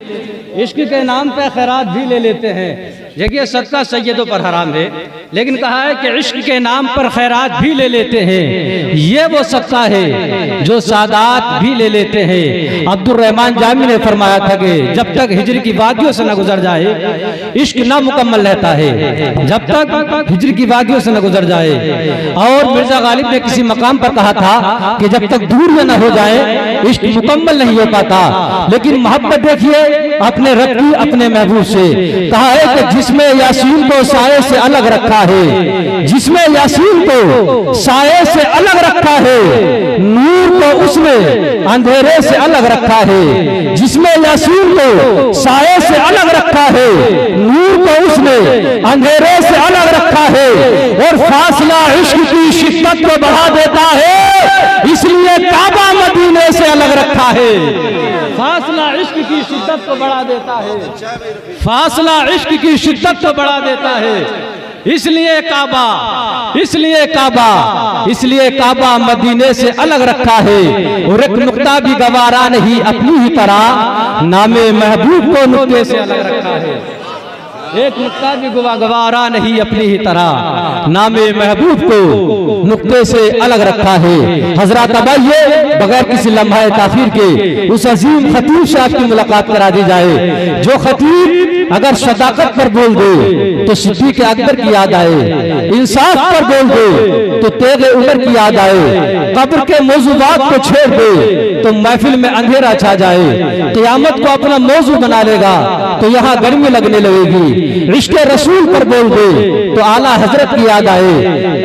इश्क के नाम पे खैरात भी ले लेते हैं। देखिए सदका सैयदों पर हराम है, लेकिन कहा है कि इश्क के नाम पर खैरात भी ले लेते हैं। ये वो सदका है जो सादात भी ले लेते हैं। अब्दुर्रहमान जामी ने फरमाया था कि जब तक हिजर की वादियों से न गुजर जाए इश्क ना मुकम्मल रहता है, जब तक हिजर की वादियों से न गुजर जाए। और मिर्जा गालिब ने किसी मकाम पर कहा था कि जब तक दूर में न हो जाए इश्क मुकम्मल नहीं हो पाता। लेकिन मोहब्बत देखिए अपने रब की, अपने महबूब से। कहा है कि जिसमें यासीन को साये से अलग रखा है, जिसमें यासीन को साये से अलग रखा है, नूर को उसने अंधेरे से अलग रखा है। जिसमें यासीन को साये से अलग रखा है, नूर को उसने अंधेरे से अलग रखा है। और फासला इश्क की शिद्दत को बढ़ा देता है, इसलिए काबा मदीने से अलग रखा है। फासला इश्क की शिद्दत को बढ़ा देता है, फासला इश्क की शिद्दत को बढ़ा देता है, इसलिए काबा, इसलिए काबा, इसलिए काबा मदीने से अलग रखा है। और एक नुक्ता भी गवारा नहीं अपनी ही तरह, नामे महबूब को नुक्ते से अलग रखा है। एक नुक्ता भी गवारा नहीं अपनी ही तरह, नामे महबूब को नुक्ते से अलग रखा है। हजरत आइए बगैर किसी लम्हा ताखीर के उस अजीम खतीब से आपकी मुलाकात करा दी जाए, जो खतीब अगर सदाकत पर बोल दे तो सिद्दीक़ अकबर की याद आए, इंसाफ पर बोल दे तो तेगे उमर की याद आए, कब्र के मौजूदात को छेड़ दे तो महफिल में अंधेरा छा जाए, क़यामत को अपना मौजू बना लेगा तो यहाँ गर्मी लगने लगेगी। इश्क़े रसूल पर बोल दे तो आला हजरत की याद आए,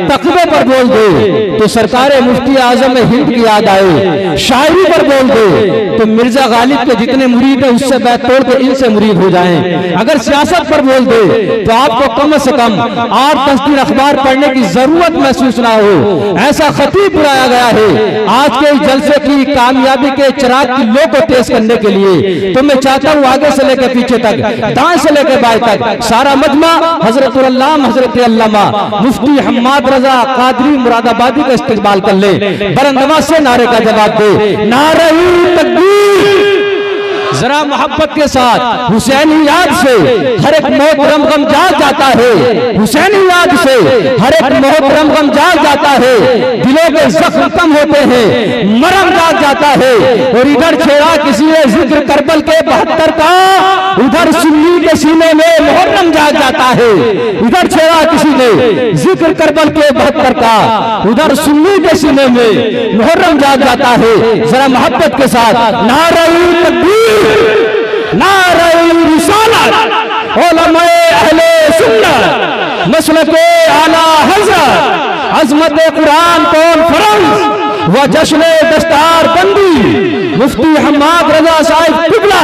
तकबे पर बोल दे तो सरकार मुफ्ती आजम हिंद की याद आए, शायरी पर बोल दे तो मिर्जा गालिब के जितने मुरीद हैं उससे बैत तोड़ के इनसे मुरीद हो जाएं। अगर सियासत पर बोल दे तो आपको कम से कम 8-10 दिन अखबार पढ़ने की जरूरत महसूस ना हो, ऐसा खतीब बुलाया गया है। आज के जलसे की कामयाबी के चिराग की लो को तेज करने के लिए तो मैं चाहता हूँ आगे से लेकर पीछे तक, दाएं से लेकर बाएं तक सारा मजमा हजरतुल अल्लामा हजरत अल्लामा मुफ्ती हम्माद रजा कादरी मुरादाबादी का इस्तेमाल कर ले, बुलंदआवाज से नारे का जवाब दे, नारे तकबीर। जरा मोहब्बत के साथ हुसैनी याद से हर एक मोहतरम गम जाग जाता है, हुसैनी याद से हर एक मोहतरम गम जाग जाता है, दिलों के जख्म कम होते हैं, मरम जाग जाता है। और इधर छेड़ा किसी ने जिक्र करबल के 72 का, उधर सुन्नी के सीने में मुहर्रम जाग जाता है। इधर छेड़ा किसी ने जिक्र करबल के 72 का, उधर सुन्नी के सीने में मुहर्रम जाग जाता है। जरा मोहब्बत के साथ नारे तकबीर, नारे रिसालत, उलमाए अहले सुन्नत, मसलके आला हज़रत, अज़मत कुरान कॉन्फ्रेंस व जश्न दस्तार बंदी मुफ्ती हम्माद रजा साहिब किबला।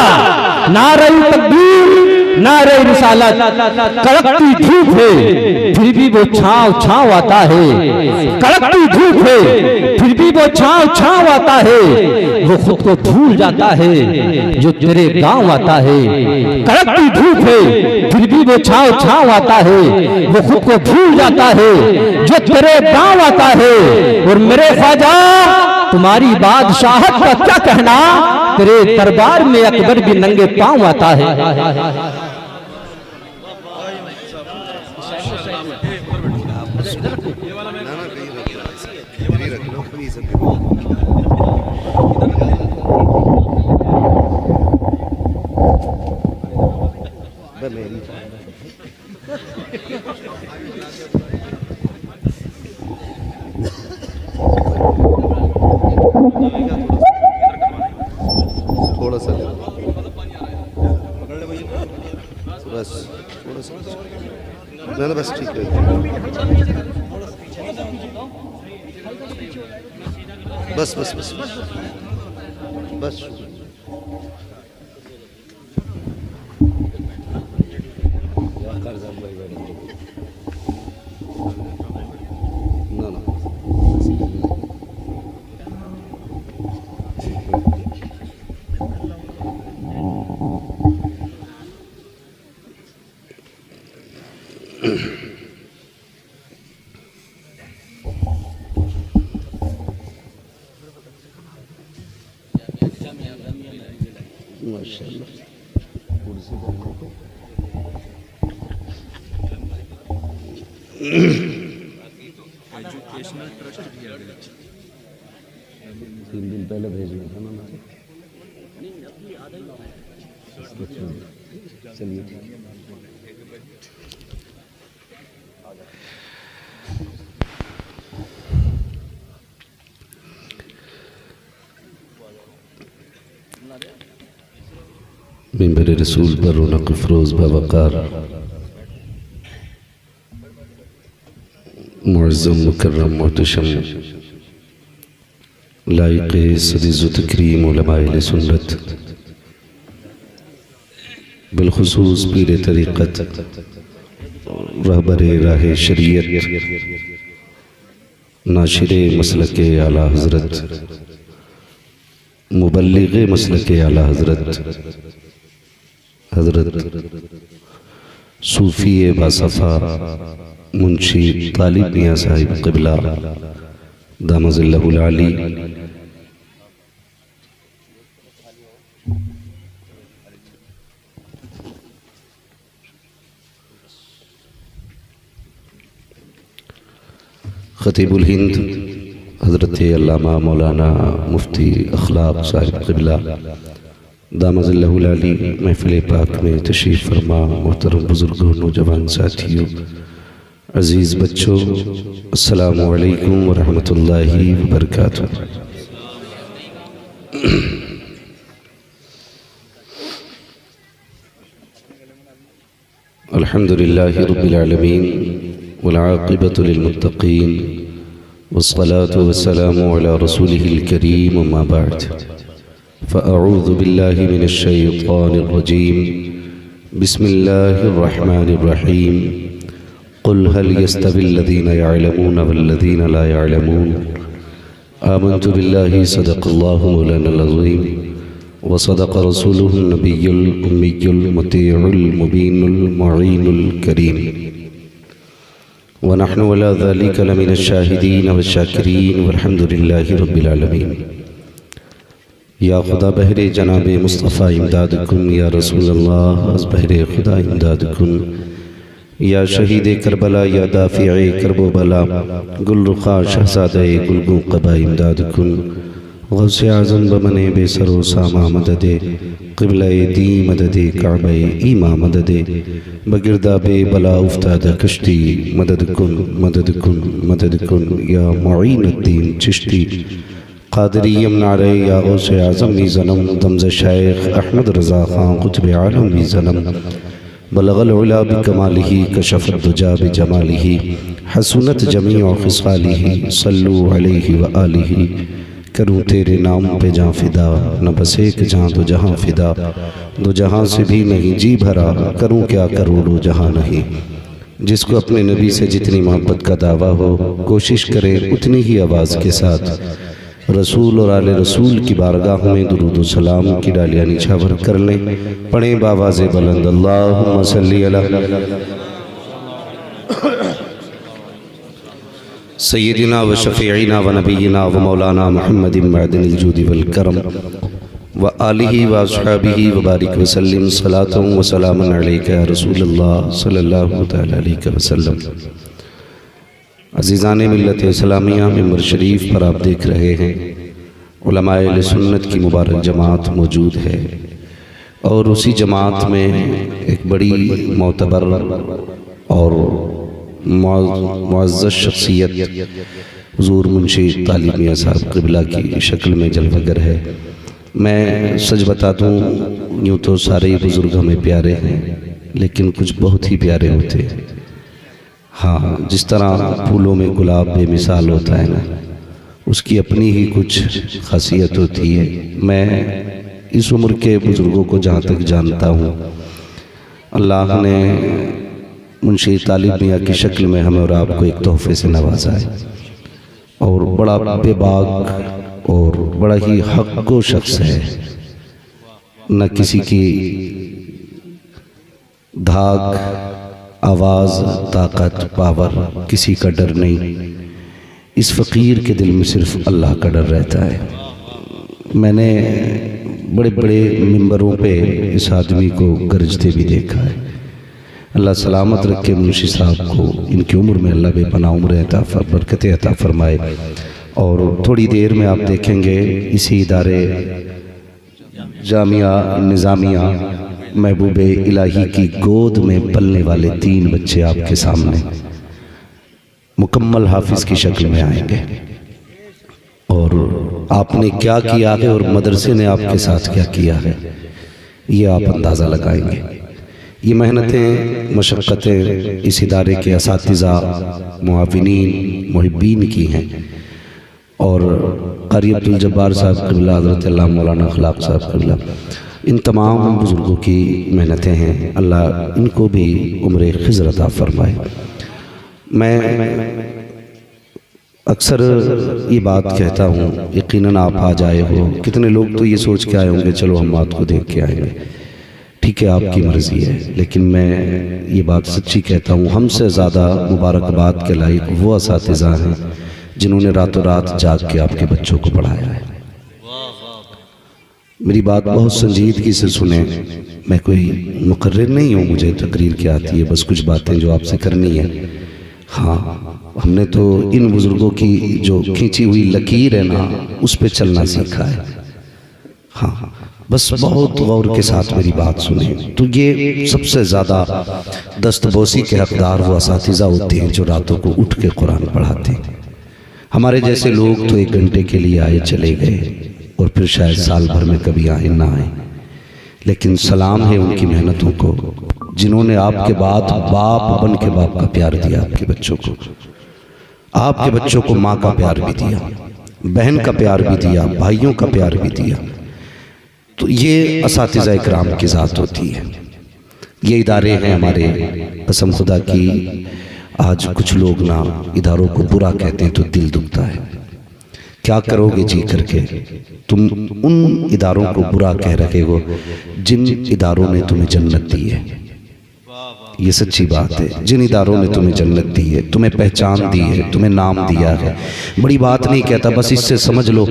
नारे तकबीर, नारे रिसालत। कड़कती धूप है फिर भी वो छांव छांव आता है, कड़कती धूप है फिर भी वो छांव छांव आता है, वो खुद को भूल जाता है जो तेरे गांव आता है। कड़कती धूप है फिर भी वो छांव छांव आता है, वो खुद को भूल जाता है जो तेरे गांव आता है। और मेरे ख्वाजा तुम्हारी बादशाहत का क्या कहना, तेरे दरबार में अकबर भी नंगे पांव आता है। थोड़ा सा बस, थोड़ा सा ना, बस ठीक है, बस बस बस बस ना ना माशाअल्लाह। तीन दिन पहले भेजना था ना मुझे। चलिए मिंबर रसूल पर रौनक अफरोज बवकार मुअज़्ज़म मुकर्रम मोहतशम लायक सदीज़ तकरीम उलमाए सुन्नत बिलखुसूस पीर तरीक़त रहबर राह शरीयत नाशिर मसलक आला हज़रत मुबल्लिग़ मसलक आला हज़रत सूफ़ी बासफ़ा मुंशी तालिब मियाँ साहिब क़िबला दामज़िल्लहुल आली ख़तीबुल हिंद हज़रत अल्लामा मौलाना मुफ्ती अखलाक साहिब क़िबला दामज़िल्लहुल आली महफ़िल पाक में तशरीफ़ फरमा मोहतरम बुज़ुर्गों नौजवान साथियों अज़ीज़ बच्चों अस्सलामु अलैकुम व रहमतुल्लाहि व बरकातुहू। अल्हम्दुलिल्लाहि रब्बिल आलमीन वल आक़िबतु लिल मुत्तक़ीन वस्सलातु वस्सलामु अला रसूलिहिल करीम अम्मा बअद फ़अऊज़ु बिल्लाहि मिनश शैतानिर रजीम बिस्मिल्लाहिर रहमानिर रहीम क़ुल हल यस्तविल्लज़ीना यअलमून वल्लज़ीना ला यअलमून आमन्तु बिल्लाहि सदक़ल्लाहु मौलानल अज़ीम व सदक़ रसूलुहुन नबियुल उम्मियुल मुतीउल मुबीनुल मुईनुल करीम व नहनु अला ज़ालिका लमिनश शाहिदीन वश्शाकिरीन वल्हम्दुलिल्लाहि रब्बिल आलमीन। या खुदा बहरे जनाब मुस्तफ़ा इमदाद कुन या रसूल अल्लाह अज़ बहरे खुदा इमदाद कुन या शहीद करबला या दाफ़िए करबो बला गुलरुखा शहज़ादे गुलगू क़बा इमदाद कुन गौसे आज़म बमने बेसरो सामा मददे क़िबला दी मददे काबा ईमा मददे बगिरदा बे बला उफ्ताद कश्ती मदद कुन मदद कुन मदद कुन या मुईनुद्दीन चिश्ती क़ादरी यमनारे या गौसे आज़म वी ज़नम दमज़ शेख अहमद रज़ा ख़ान क़ुतब आलम वी ज़नम बलगल उला बिकमालिही कशफ़त दुजा बिजमालिही हसनत जमीअ ख़िसालिही सल्लु अलैहि व आलिही। करूँ तेरे नाम पे जाँ फ़िदा न बस एक जाँ दो जहाँ फ़िदा दो जहाँ से भी नहीं जी भरा करूँ क्या करोड़ों जहाँ नहीं। जिसको अपने नबी से जितनी मोहब्बत का दावा हो कोशिश करे उतनी ही आवाज़ के साथ रसूल और आले रसूल की बारगाह में दुरूद सलाम की डालियाँ निछावर कर लें। पढ़ें बावाज़े बुलंद अल्लाहुम्मा सल्ली अला सय्यदिना व शफ़ीइना व नबीना व मौलाना मुहम्मदिन मअदिनिल जूदि वल करम व आलिहि व अस्हाबिहि व बारिक व सल्लिम सलातन व सलामन अलैका या रसूलल्लाह सल्लल्लाहु तआला अलैहि वसल्लम। अज़ीज़ान मिल्लत इस्लामिया मिंबर शरीफ पर आप देख रहे हैं उलमाए अहले सुन्नत की मुबारक जमात मौजूद है और उसी जमात में एक बड़ी मोतबर और मुअज़्ज़ज़ शख्सियत हुज़ूर मुंशी तालिब मियाँ साहब क़िबला की शक्ल में जलवागर है। मैं सच बता दूँ यूँ तो सारे ही बुज़ुर्ग हमें प्यारे हैं लेकिन कुछ बहुत ही प्यारे होते हैं। हाँ, जिस तरह फूलों में गुलाब बेमिसाल होता है ना, उसकी अपनी ही कुछ खासियत होती है। मैं इस उम्र के बुज़ुर्गों को जहाँ तक जानता हूँ अल्लाह ने मुंशी तालिब मियाँ की शक्ल में हमें और आपको एक तोहफे से नवाजा है और बड़ा बेबाक और बड़ा ही हक़ शख्स है। न किसी की धाक आवाज़ ताकत पावर किसी का डर नहीं। इस फ़कीर के दिल में सिर्फ अल्लाह का डर रहता है। मैंने बड़े बड़े मिंबरों पे इस आदमी को गरजते भी देखा है। अल्लाह सलामत रखे मुंशी साहब को, इनकी उम्र में अल्लाह बेपनाह उम्र अता बरकतें अता फरमाए। और थोड़ी देर में आप देखेंगे इसी इदारे जामिया निज़ामिया महबूब इलाही की गोद में पलने वाले 3 बच्चे आपके सामने मुकम्मल हाफिज़ की शक्ल में आएंगे। और आपने क्या किया है और मदरसे ने आपके साथ क्या किया है, ये आप अंदाज़ा लगाएंगे। ये मेहनतें मशक्क़तें इस इदारे के असातिज़ा मुआविनीन मुहिब्बीन की हैं। और क़ारी अब्दुल जब्बार साहब क़िबला, हज़रत अल्लामा मौलाना अख़लाक़ साहब क़िबला, इन तमाम बुज़ुर्गों की मेहनतें हैं। अल्लाह इनको भी उम्र ख़िज़र अता फ़रमाए। मैं अक्सर ये बात कहता हूँ, यकीनन आप आ जाए हो, कितने लोग तो ये सोच के आए होंगे चलो हम बात को देख के आएंगे, ठीक है आपकी मर्ज़ी है, लेकिन मैं ये बात सच्ची कहता हूँ, हमसे ज़्यादा मुबारकबाद के लायक वो असातिज़ा हैं जिन्होंने रातों रात जाग के आपके बच्चों को पढ़ाया है। मेरी बात बहुत संजीदगी से सुने, मैं कोई मुकर्रिर नहीं हूँ, मुझे तकरीर क्या आती है, बस कुछ बातें जो आपसे करनी है। हाँ, हमने तो इन बुज़ुर्गों की जो खींची हुई लकीर है ना, उस पे चलना सीखा है। हाँ, बस बहुत गौर के साथ मेरी बात सुने। तो ये सबसे ज़्यादा दस्तबोसी के हकदार वो असातिज़ा होते हैं जो रातों को उठ के कुरान पढ़ाते हैं। हमारे जैसे लोग तो 1 घंटे के लिए आए चले गए और फिर शायद साल भर में कभी आए ना आए, लेकिन सलाम है उनकी मेहनतों को जिन्होंने आपके बाद बाप बन के बाप का प्यार दिया आपके बच्चों को। आपके बच्चों को माँ का प्यार भी दिया, बहन का प्यार भी दिया, भाइयों का प्यार भी दिया। तो ये असातिज़ा इकराम की ज़ात होती है। ये इदारे हैं हमारे, कसम खुदा की आज कुछ लोग ना इदारों को बुरा कहते हैं तो दिल दुखता है। क्या करोगे जी करके, तुम उन इदारों को बुरा कह रहे हो जिन इदारों ने तुम्हें जन्नत दी है। ये सच्ची बात है, जिन इदारों ने तुम्हें जन्नत दी है, तुम्हें पहचान दी है, तुम्हें नाम दिया है। बड़ी बात नहीं कहता, बस इससे समझ लो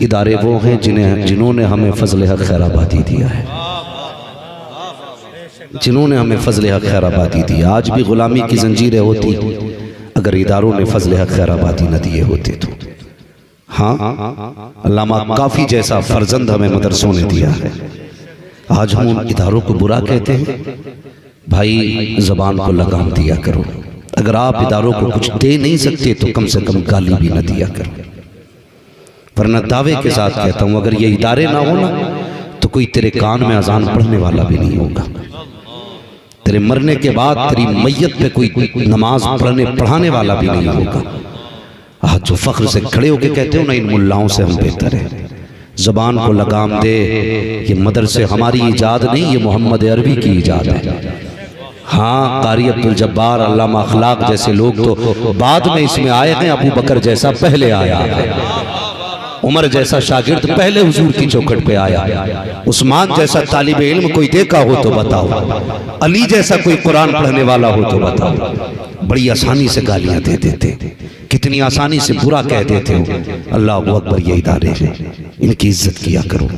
इदारे वो हैं जिन्होंने हमें फजल हक खैराबादी दिया है, जिन्होंने हमें फजल हक खैराबादी दी। आज भी गुलामी की जंजीरें होती अगर इदारों ने फजल हक खैराबादी न दिए होते तो। हाँ, अल्लामा काफ़ी जैसा फर्जंद हमें मदरसों ने दिया है। आज हम उन इदारों को बुरा कहते हैं। भाई ज़बान को लगाम दिया करो, अगर आप इदारों को कुछ दे नहीं सकते तो कम से कम गाली भी न दिया करो। वरना दावे के साथ कहता हूँ, अगर ये इदारे ना हो ना तो कोई तेरे कान में अजान पढ़ने वाला भी नहीं होगा। तेरे मरने के बाद तेरी मैयत पे कोई नमाज पढ़ाने वाला भी नहीं होगा। आज जो फख्र से खड़े होके कहते हो ना, इन मुल्लाओं से हम बेहतर हैं, ज़बान को लगाम दे। ये मदरसे हमारी ईजाद नहीं, ये मोहम्मद अरबी की ईजाद है। हाँ, क़ारी अब्दुल जब्बार, अल्लामा अख़लाक़ जैसे लोग तो बाद में इसमें आए हैं। अबू बकर जैसा पहले आया है, उमर जैसा शागिर्द पहले हुजूर की चौखट पे आया, उस्मान जैसा तालिब इल्म कोई देखा हो तो बताओ, अली जैसा कोई कुरान पढ़ने वाला हो तो बताओ। बड़ी आसानी से गालियां दे देते, कितनी आसानी से बुरा कह देते हो। अल्लाह अकबर, ये इदारे हैं, इनकी इज्जत किया करो,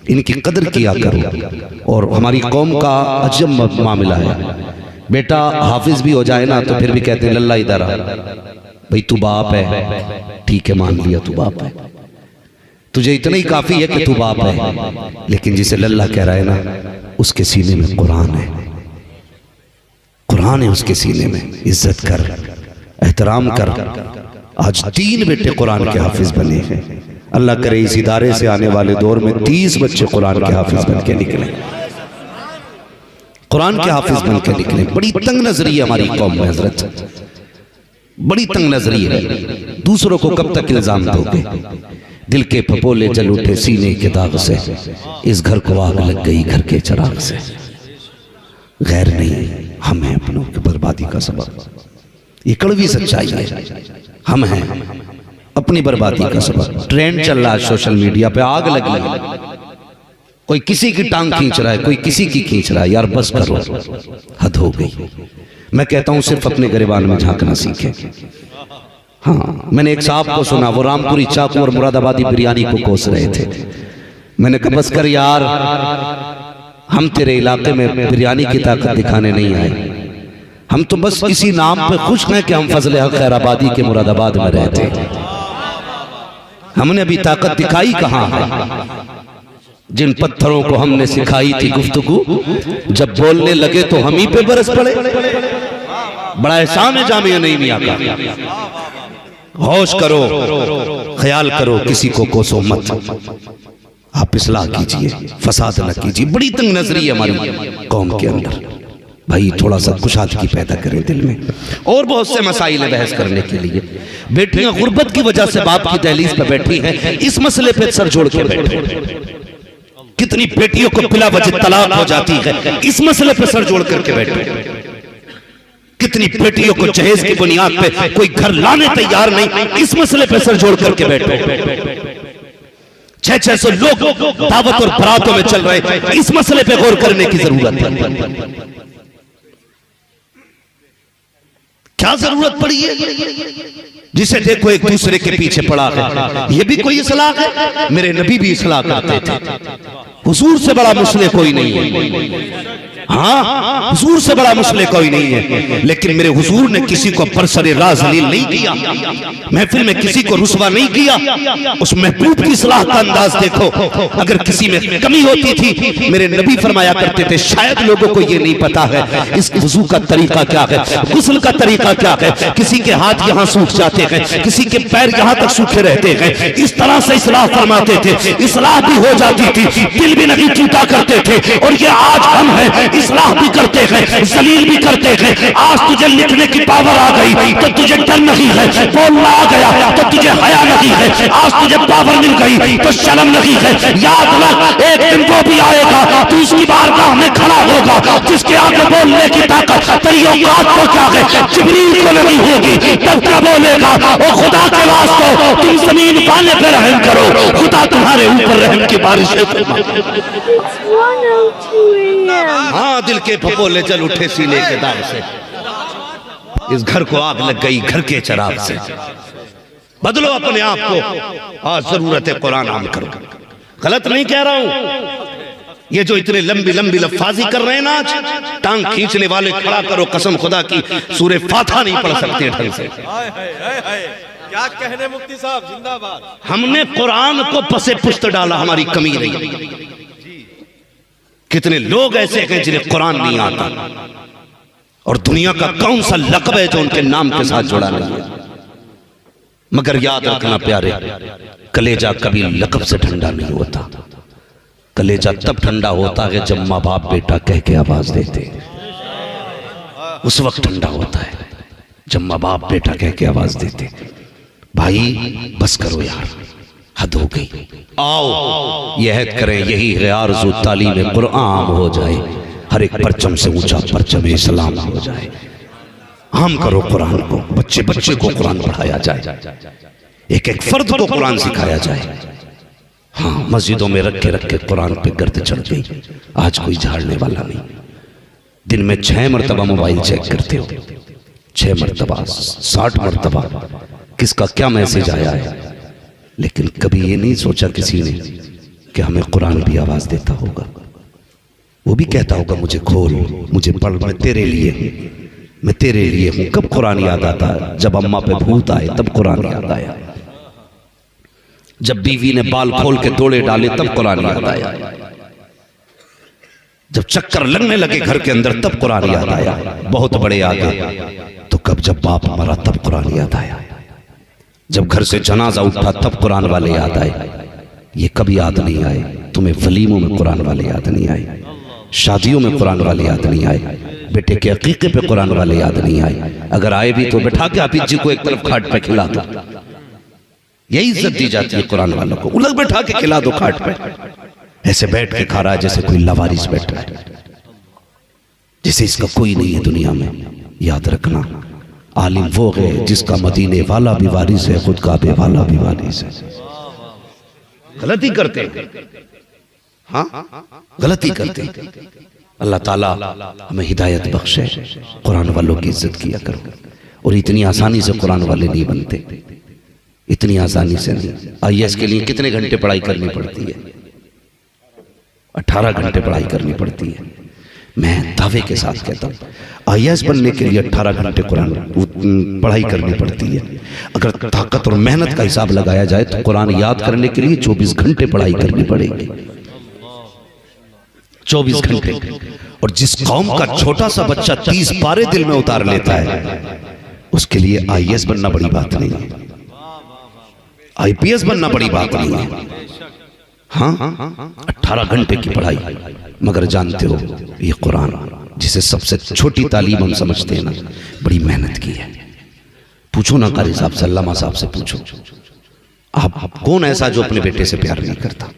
इनकी कदर किया करो। और हमारी कौम का अजब मामला है, बेटा हाफिज भी हो जाए ना तो फिर भी कहते हैं लल्ला इदारा। भाई तू बाप है, ठीक है मान लिया तू बाप है, तुझे इतना ही काफी है कि तू बाप है, लेकिन जिसे लल्ला कह रहा है ना उसके सीने में कुरान है, कुरान है उसके सीने में। इज्जत कर, एहतराम कर। आज 3 बेटे कुरान के हाफिज बने हैं। अल्लाह करे इस इदारे से आने वाले दौर में 30 बच्चे कुरान के हाफिज बन के निकले, कुरान के हाफिज बन के निकले। बड़ी तंग नजरी है हमारी कौम में हजरत, बड़ी तंग नजरी है। दूसरों को कब तक इल्जाम दोगे? दिल के फपोले जल उठे सीने के दाग से, इस घर को आग लग गई घर के चिराग से। गैर नहीं, हम हैं अपनों की बर्बादी का सबब। ये कड़वी सच्चाई है, हम हैं अपनी बर्बादी का सबब। ट्रेंड चल रहा है सोशल मीडिया पे, आग लगी है, कोई किसी की टांग खींच रहा है, कोई किसी की खींच रहा है। यार बस करो, हद हो गई। मैं कहता हूं सिर्फ अपने गिरबान में झांकना सीखे। हाँ, मैंने एक साहब को सुना, वो रामपुरी चाकू और मुरादाबादी बिरयानी को कोस रहे थे। मैंने कहा बस कर यार, हम तेरे इलाके में बिरयानी की ताकत दिखाने नहीं आए, हम तो बस इसी नाम पे खुश हैं कि हम फजल हक खैराबादी के मुरादाबाद में रहते हैं। हमने अभी ताकत दिखाई कहाँ है? जिन पत्थरों को हमने सिखाई थी गुफ्तगू, जब बोलने लगे तो हम ही पे बरस पड़े। बड़ा एहसान है जामिया नहीं मियां का। होश करो, ख्याल करो, किसी को कोसो मत, आप इस्लाह कीजिए, फसाद न कीजिए। बड़ी तंग नजरी है हमारी कौम के अंदर। भाई थोड़ा सा कुशादगी पैदा करें दिल में। और बहुत से मसाइल बहस करने के लिए। बेटियां गुर्बत की वजह से बाप की दहलीज पर बैठी हैं, इस मसले पे सर जोड़ के बैठे। कितनी बेटियों को बिला वजह तलाक हो जाती है, इस मसले पे सर जोड़ करके बैठे। कितनी बेटियों को जहेज की बुनियाद पे कोई घर लाने तैयार नहीं, इस मसले पे सर जोड़ करके बैठे। 600 लोग दावत और बरातों में चल रहे, इस मसले पे गौर करने की जरूरत है। क्या जरूरत पड़ी है? जिसे देखो एक दूसरे के पीछे पड़ा है। ये भी कोई इस्लाह है? मेरे नबी भी इस्लाह करते थे। हुजूर से बड़ा मुस्लिम कोई नहीं है। हाँ, हुजूर से बड़ा मुस्लिम कोई नहीं है, लेकिन मेरे हुजूर ने किसी को बरसरे राह जलील नहीं किया, महफिल में किसी को रुसवा नहीं किया। उस महबूब की सलाह का अंदाज देखो। अगर किसी में कमी होती थी, मेरे नबी फरमाया करते थे, शायद लोगों को ये नहीं पता है इस वुजू का तरीका क्या है, गुस्ल का तरीका क्या है। किसी के हाथ यहाँ सूख जाते हैं, किसी के पैर यहाँ तक सूखे रहते हैं। इस तरह से इस्लाह फरमाते थे, इस्लाह भी हो जाती थी, दिल भी नहीं टूटा करते थे। और ये आज हम हैं, इस्लाह भी करते हैं, जलील भी करते हैं। आज तुझे लिखने की पावर आ गई तो तुझे डर नहीं है, बोलना आ गया तो तुझे हया नहीं है। आज तुझे पावर मिल गई तो शर्म नहीं है। याद रख, एक दिन वो भी आएगा, तू उसकी बारगाह में खड़ा होगा, जिसके आगे बोलने की ताकत तेरी औकात को क्या है, जिब्रील को नहीं होगी। तब क्या बोलेगा? ओ खुदा के वास्ते तुम जमीन पाने पर रहम करो, खुदा तुम्हारे ऊपर रहम की बारिश। हाँ, दिल के फपोले जल उठे सीने के दाग से, इस घर को आग लग गई घर के चराग से। बदलो अपने आप को, आज जरूरत है कुरान आम करो। गलत नहीं कह रहा हूं। ये जो इतने लंबी लंबी लफ्फाजी कर रहे हैं ना, आज टांग खींचने वाले खड़ा करो, कसम खुदा की सूरे फातिहा नहीं पढ़ सकते ढंग से। क्या कहने मुफ्ती साहब, जिंदाबाद। हमने कुरान को पसे पुश्त डाला, हमारी कमी नहीं। कितने लोग ऐसे हैं जिन्हें कुरान नहीं आता, और दुनिया का कौन सा लक़ब है जो उनके नाम के साथ जुड़ा नहीं है। मगर याद रखना प्यारे, कलेजा कभी लक़ब से ठंडा नहीं होता। कलेजा तब ठंडा होता है जब माँ बाप बेटा कह के आवाज देते, उस वक्त ठंडा होता है जब माँ बाप बेटा कह के आवाज देते। भाई बस करो यार, हद हो गई। आओ यह हद करें, यही है आरज़ू तालीम कुरान हो जाए, हर एक परचम से ऊंचा परचम इस्लाम हो जाए। आम करो कुरान को, बच्चे बच्चे को कुरान पढ़ाया जाए, एक एक फर्द को कुरान सिखाया जाए। हाँ, मस्जिदों में रख के कुरान पे गर्द चढ़ गई, आज कोई झाड़ने वाला नहीं। दिन में 6 मरतबा मोबाइल चेक करते हो, 6 मरतबा, 60 मरतबा, किसका क्या मैसेज आया है। लेकिन कभी ये नहीं सोचा किसी ने कि हमें कुरान भी आवाज देता होगा। वो भी कहता होगा मुझे खोल, मुझे पढ़, मैं तेरे लिए हूं, मैं तेरे लिए हूं। कब कुरान याद आता? जब अम्मा पे भूत आए तब कुरान याद आया, जब बीवी ने बाल खोल के तोड़े डाले तब कुरान याद आया, जब चक्कर लगने लगे घर के अंदर तब कुरान याद आया। बहुत बड़े आगे तो कब जब बाप मरा तब कुरान याद आया, जब घर से जनाजा उठा तब कुरान वाले याद आए। ये कभी याद नहीं आए तुम्हें? वलीमों में कुरान वाले याद नहीं आए, शादियों में कुरान वाले याद नहीं आए, बेटे के अकीके पे कुरान वाले याद नहीं आए। अगर आए भी तो बैठा के हाफिज जी को एक तरफ खाट पे खिला दो, यही इज्जत दी जाती है कुरान वालों को। उलग बैठा के खिला दो खाट पे, ऐसे बैठ के खा रहा है जैसे कोई लवारिस बैठा है, जैसे इसका कोई नहीं है दुनिया में। याद रखना, आलिम वो है जिसका मदीने वाला भी वारिस है, खुद काबे वाला भी वारिस है। गलती करते हैं, हाँ गलती करते हैं। अल्लाह ताला हमें हिदायत बख्शे, कुरान वालों की इज्जत किया करो। और इतनी आसानी से कुरान वाले नहीं बनते, इतनी आसानी से नहीं। IAS के लिए कितने घंटे पढ़ाई करनी पड़ती है, 18 घंटे पढ़ाई करनी पड़ती है। मैं दावे के साथ कहता हूँ IAS बनने के लिए 18 घंटे कुरान पढ़ाई करनी पड़ती है। अगर ताकत और मेहनत का हिसाब लगाया जाए तो कुरान याद करने के लिए 24 घंटे पढ़ाई करनी पड़ेगी, 24 घंटे। और जिस कौम का छोटा सा बच्चा 30 पारे दिल में उतार लेता है, उसके लिए IAS बनना बड़ी बात नहीं है, IPS बनना बड़ी बात नहीं है। हाँ, 18 घंटे की पढ़ाई। मगर जानते हो ये कुरान जिसे सबसे छोटी तालीम हम समझते हैं ना, बड़ी मेहनत की है। पूछो ना कारी साहब से, अल्लामा साहब से पूछो, आप कौन ऐसा जो अपने बेटे से प्यार नहीं करता?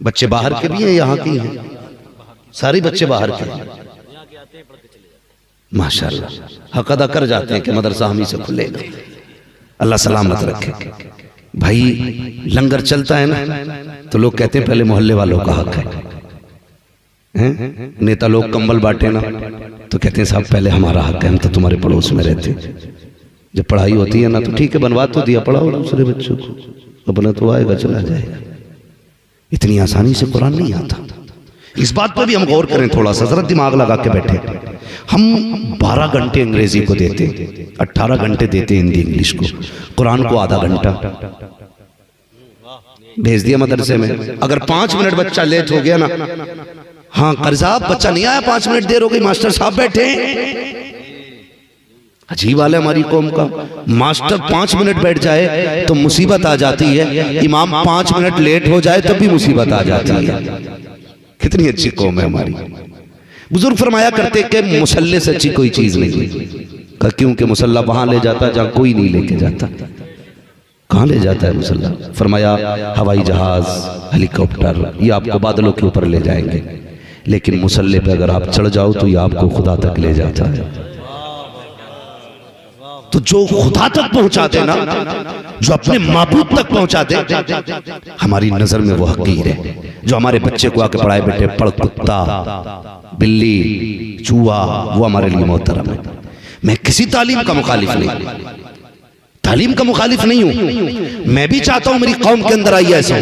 बच्चे बाहर के भी हैं, यहाँ के हैं, सारे बच्चे बाहर के हैं माशाल्लाह। हक अदा कर जाते हैं कि मदरसा हम ही से खुलेगा। अल्लाह सलामत रखे। भाई लंगर चलता है ना तो लोग कहते हैं पहले मोहल्ले वालों का हक है। नेता लोग कंबल बांटे ना तो कहते हैं साहब पहले हमारा हक है, हम तो तुम्हारे पड़ोस में रहते। जब पढ़ाई होती है ना तो ठीक है, बनवा तो दिया, पढ़ाओ दूसरे बच्चों को, अपना तो आएगा चला जाएगा। इतनी आसानी से कुरान नहीं आता। इस बात पर भी हम गौर करें थोड़ा सा, जरा दिमाग लगा के बैठे। हम 12 घंटे अंग्रेजी को देते, 18 घंटे देते हिंदी इंग्लिश को, कुरान को आधा घंटा भेज दिया मदरसे में। अगर 5 मिनट बच्चा लेट हो गया ना, हाँ कारी साहब बच्चा नहीं आया, 5 मिनट देर हो गई, मास्टर साहब बैठे। अजीब हाल है हमारी कौम का। मास्टर 5 मिनट बैठ जाए तो मुसीबत आ जाती है, इमाम 5 मिनट लेट हो जाए तो भी मुसीबत आ जाती है। कितनी अच्छी कौम है हमारी। बुजुर्ग फरमाया करते कि मुसल्ले से अच्छी कोई चीज नहीं, क्योंकि मुसल्ला वहां ले जाता है जहां कोई नहीं लेके जाता। कहां ले जाता है मुसल्ला? फरमाया हवाई जहाज, हेलीकॉप्टर, ये आपको बादलों के ऊपर ले जाएंगे, लेकिन मुसल्ले पे अगर आप चढ़ जाओ तो ये आपको खुदा तक ले जाता है। तो जो खुदा तक पहुंचा दे ना, जो अपने माबूद तक पहुंचा दे, हमारी नजर में वो हकीर है। जो हमारे बच्चे को आके पढ़ाए, बेटे पढ़ कुत्ता, बिल्ली, चूहा, वो हमारे लिए मोहतरम है। मैं किसी तालीम का मुखालिफ नहीं, तालीम का मुखालिफ नहीं हूं। मैं भी चाहता हूं मेरी कौम के अंदर IAS हो,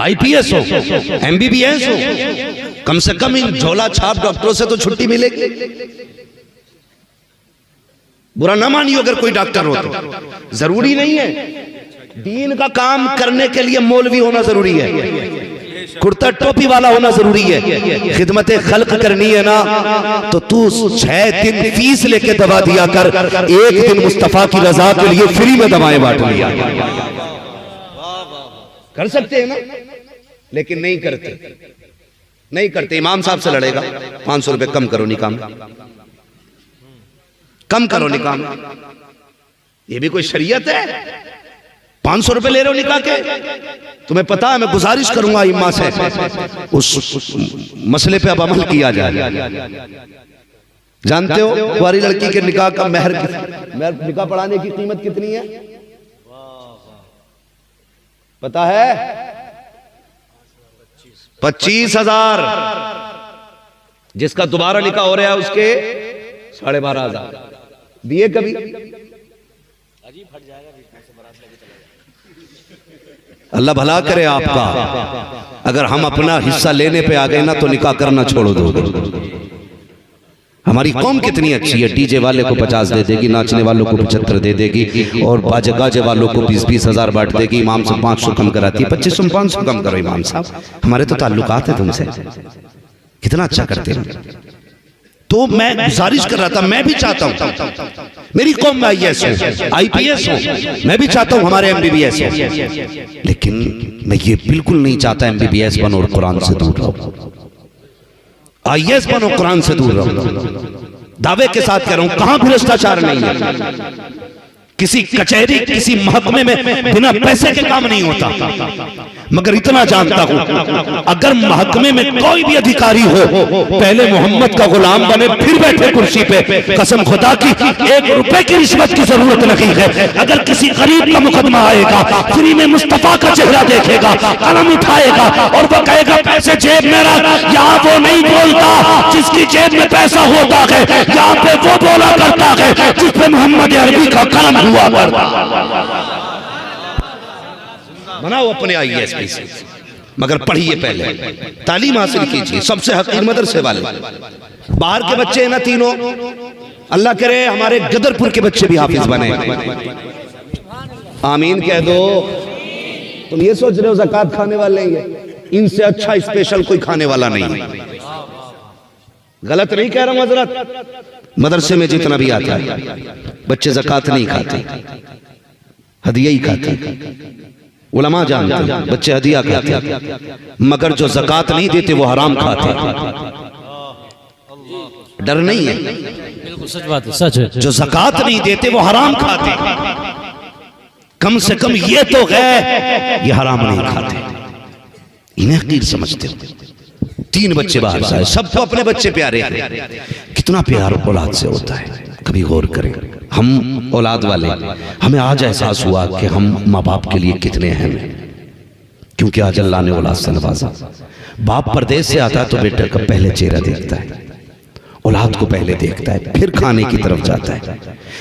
IPS हो, MBBS हो। कम से कम इन झोला छाप डॉक्टरों से तो छुट्टी मिलेगी। बुरा ना मानिए अगर कोई डॉक्टर हो तो, जरूरी नहीं है। दीन का काम करने के लिए मौलवी होना जरूरी है, कुर्ता टोपी वाला होना जरूरी है। खिदमत खल्क करनी है ना तो तू 6 दिन फीस लेके दवा दिया कर, एक दिन मुस्तफा की रजा के लिए फ्री में दवाएं बांट लिया कर सकते हैं ना, लेकिन नहीं करते, नहीं करते। इमाम साहब से लड़ेगा, 500 रुपए कम करो निकाम, कम करो निकाम। ये भी कोई शरीयत है? 500 रुपए ले रहे हो निकाह के? तुम्हें पता है, मैं गुजारिश करूंगा इमाम से उस मसले पे अब अमल किया जाए। जानते हो कुंवारी लड़की के निकाह का महर निकाह पढ़ाने की कीमत कितनी है? पता है? 25,000। जिसका दोबारा निकाह हो रहा है उसके 12,500 दिए कभी? अल्लाह भला करे आपका। अगर हम अपना हिस्सा लेने पे आ गए ना तो निकाह करना छोड़ दोगे। हमारी कौम कितनी अच्छी है, डीजे वाले को 50 दे देगी, नाचने वालों को 75 दे देगी, और बाजे गाजे वालों को 20-20 हजार बांट देगी। इमाम से 500 कम कराती है, 2500 500 कम करो इमाम साहब, हमारे तो ताल्लुकात है तुमसे, कितना अच्छा करते हैं। तो मैं गुजारिश कर रहा था, मैं भी चाहता हूं मेरी कौम में IAS हो, IPS हो, मैं भी चाहता हूं हमारे MBBS हो, लेकिन मैं ये बिल्कुल नहीं चाहता MBBS बनो और कुरान से दूर रहो, IAS बनो कुरान से दूर रहो। दावे के साथ कह रहा हूं, कहां भ्रष्टाचार नहीं है। किसी कचहरी, किसी महकमे में बिना पैसे के काम नहीं होता। मगर इतना जानता हूं, अगर महकमे में कोई भी अधिकारी हो, पहले मोहम्मद का गुलाम बने फिर बैठे कुर्सी पे, कसम खुदा की 1 रुपए की रिश्वत की जरूरत नहीं है। अगर किसी गरीब का मुकदमा आएगा, फ्री में मुस्तफा का चेहरा देखेगा, कलम उठाएगा और वो कहेगा पैसे जेब में रख। यहाँ वो नहीं बोलता जिसकी जेब में पैसा होता है, यहाँ पे वो बोला करता है जिस पे मोहम्मद अरबी का कलम हुआ करता। बनाओ अपने IAS। मगर पढ़िए, पहले तालीम हासिल कीजिए। सबसे हकीर मदरसे वाले बाहर के बच्चे हैं ना तीनों, अल्लाह करे हमारे गदरपुर के बच्चे भी हाफिज बने। आमीन कह दो। तुम ये सोच रहे हो ज़कात खाने वाले हैं, इनसे अच्छा स्पेशल कोई खाने वाला नहीं है। गलत नहीं कह रहा हूं हजरत। मदरसे में जितना भी आता है बच्चे ज़कात नहीं खाते, हदिया ही खाते। उलमा जानते हैं बच्चे हदिया खाते, मगर जो ज़कात नहीं देते वो हराम खाते। डर नहीं है, बिल्कुल सच बात है, सच है। जो ज़कात नहीं देते वो हराम खाते। कम से कम ये तो है ये हराम नहीं खाते, इन्हें हकीर समझते हो। 3 बच्चे बाहर से आए, सबको अपने बच्चे प्यारे हैं। कितना प्यार औलाद से होता है, कभी गौर करें। हम औलाद वाले, हमें आज एहसास हुआ कि हम माँ बाप के लिए कितने अहम हैं, क्योंकि आज अल्लाह ने औलाद से नवाजा। बाप परदेश से आता है तो बेटे का पहले चेहरा देखता है, औलाद को पहले देखता है, फिर खाने की तरफ जाता है,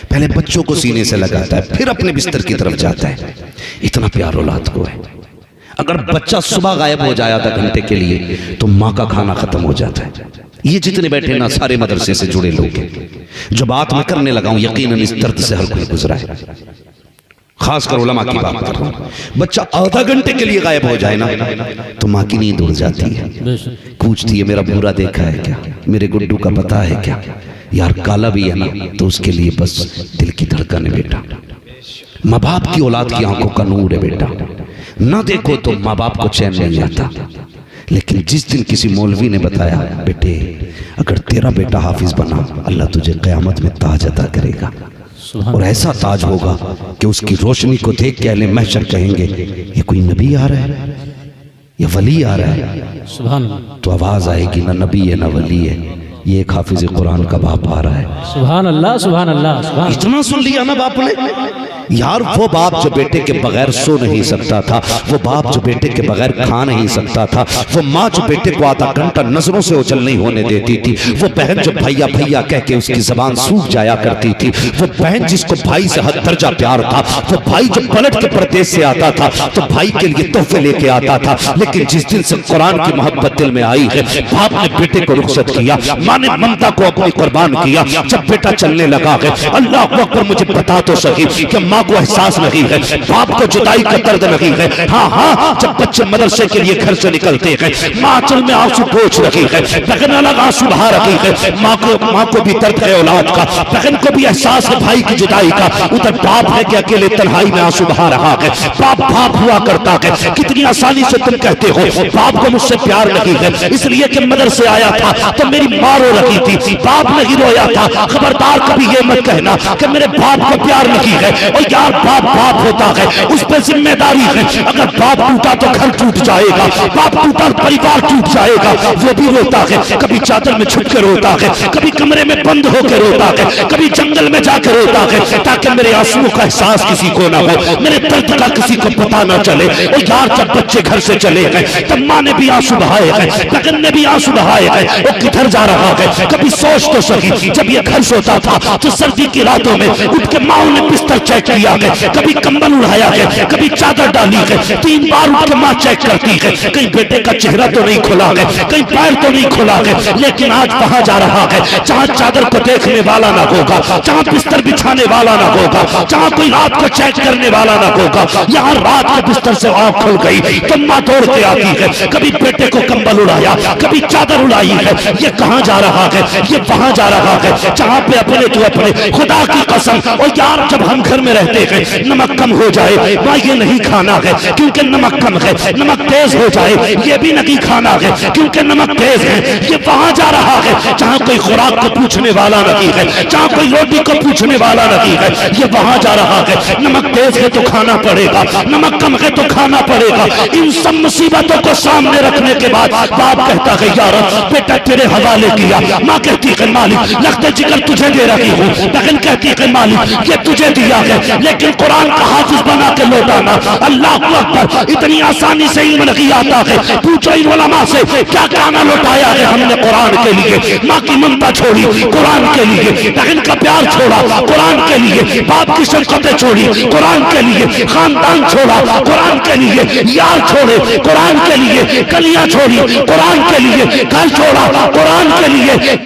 पहले बच्चों को सीने से लगाता है, फिर अपने बिस्तर की तरफ जाता है। इतना प्यार औलाद को है। अगर बच्चा सुबह गायब हो जाए आधा घंटे के लिए तो माँ का खाना खत्म हो जाता है। ये जितने बैठे ना सारे मदरसे से जुड़े लोग हैं। जो बात मैं करने लगा हूं यकीनन इस दर्द से हर कोई गुजरा है, खासकर उलमा की बात कर रहा हूं। बच्चा आधा घंटे के लिए गायब हो जाए ना तो माँ की नींद उड़ जाती है, पूछती है मेरा बुरा देखा है क्या, मेरे गुड्डू का पता है क्या। यार काला भी है ना तो उसके लिए बस दिल की धड़कन है बेटा। माँ बाप की औलाद की आंखों का नूर है बेटा। ना देखो तो माँ बाप को चैन नहीं आता। लेकिन जिस दिन किसी मौलवी ने बताया बेटे अगर तेरा बेटा हाफिज बना अल्लाह तुझे क़यामत में ताज अता करेगा, और ऐसा ताज होगा कि उसकी रोशनी को देख के अहले महशर कहेंगे ये कोई नबी आ रहा है या वली आ रहा है। सुभान अल्लाह। तो आवाज आएगी ना नबी है ना वली है, ये एक हाफिज कुरान का बाप आ रहा है। सुभान अल्लाह, सुभान अल्लाह, सुभान। इतना सुन लिया ना बाप ने। यार वो बाप जो बेटे के बगैर सो नहीं सकता था, वो बाप जो बेटे के बगैर खा नहीं सकता था, वो माँ जो बेटे को आधा घंटा नजरों से ओझल नहीं होने देती थी, वो बहन जो भैया भैया कह के उसकी जबान सूख जाया करती थी, वो बहन जिसको भाई से हद दर्जा प्यार था, वो भाई जो पलट के परदेश से आता था तो भाई के लिए तोहफे लेके आता था। लेकिन जिस दिन से कुरान की मोहब्बत दिल में आई है, बाप ने बेटे को रुखसत किया, माँ ने ममता को अपनी कुर्बान किया। जब बेटा चलने लगा है अल्लाह अकबर मुझे बता तो सही कि माँ को एहसास नहीं है, बाप को जुदाई का दर्द नहीं है। हाँ हाँ, जब बच्चे मदरसे के लिए घर से निकलते हैं माँ चल में आंसू पोंछ रही है, बहन अलग आंसू बहा रही है। माँ को भी दर्द है औलाद का, बहन को भी एहसास है भाई की जुदाई का। उधर बाप है कि अकेले तन्हाई में आंसू बहा रहा है। बाप हुआ करता है। कितनी आसानी से तुम कहते हो बाप को मुझसे प्यार नहीं है, इसलिए कि मदरसे आया था तो मेरी माँ रो रही थी, बाप नहीं रोया था। खबरदार कभी ये मत कहना कि मेरे बाप को प्यार नहीं है। और यार बाप होता है, उस पर जिम्मेदारी है। अगर बाप टूटा तो घर टूट जाएगा, बाप टूटा परिवार टूट जाएगा। वो भी रोता है, कभी चादर में छुप कर रोता है, कभी कमरे में बंद होकर रोता है, कभी जंगल में जाकर रोता है, ताकि मेरे आंसुओं का एहसास किसी को ना हो, मेरे दर्द का किसी को पता ना चले। और यार जब बच्चे घर से चले गए तब माँ ने भी आंसू बहाए हैं, बहन ने भी आंसू बहाए हैं। वो किधर जा रहा है कभी सोच तो सही। जब ये घर सोता था तो सर्दी की रातों में उठ के माँ ने बिस्तर चेक किया है, कभी कंबल उड़ाया है, कभी चादर डाली है। 3 बार उठ के माँ चेक करती है कहीं बेटे का चेहरा तो नहीं खुला है, कहीं पैर तो नहीं खुला है। लेकिन आज वहां जा रहा है जहां चादर को देखने वाला ना होगा, जहां बिस्तर बिछाने वाला ना होगा, जहां कोई रात को चेक करने वाला ना होगा। यहाँ रात के बिस्तर से आँख खुल गई तो माँ दौड़ के आती है, कभी बेटे को कंबल उड़ाया, कभी चादर उड़ाई है। ये कहाँ जा रहा है, ये वहां जा रहा है जहां पे अपने तो अपने खुदा की कसम। और यार जब हम घर में रहते हैं नमक कम हो जाए माँ ये नहीं खाना है क्योंकि नमक कम है, नमक तेज हो जाए ये भी नहीं खाना है क्योंकि नमक तेज है। ये वहां जा रहा है जहां कोई खुराक को पूछने वाला नहीं है, जहां कोई रोटी को पूछने वाला नहीं है। ये वहां जा रहा है नमक तेज है तो खाना पड़ेगा, नमक कम है तो खाना पड़ेगा। इन सब मुसीबतों को सामने रखने के बाद बाप कहता है यार बेटा तेरे हवाले किया। माँ कहती है मालिक लगता जिगर तुझे दे रही हूँ, बहन कहती है मालिक ये तुझे दिया है लेकिन कुरान का हाफिज बना के लौटाना। अल्लाह अकबर, इतनी आसानी से इल्म नहीं आता है। पूछो इन उलमा से क्या गाना लौटाया है हमने कुरान के लिए, लिए, माँ की ममता छोड़ी कुरान के लिए, बहन का प्यार छोड़ा कुरान के लिए, बाप की शफकतें छोड़ी कुरान के लिए, खानदान छोड़ा कुरान के लिए, यार छोड़े कुरान के लिए, कलियां छोड़ी कुरान के लिए, घर छोड़ा कुरान के लिए।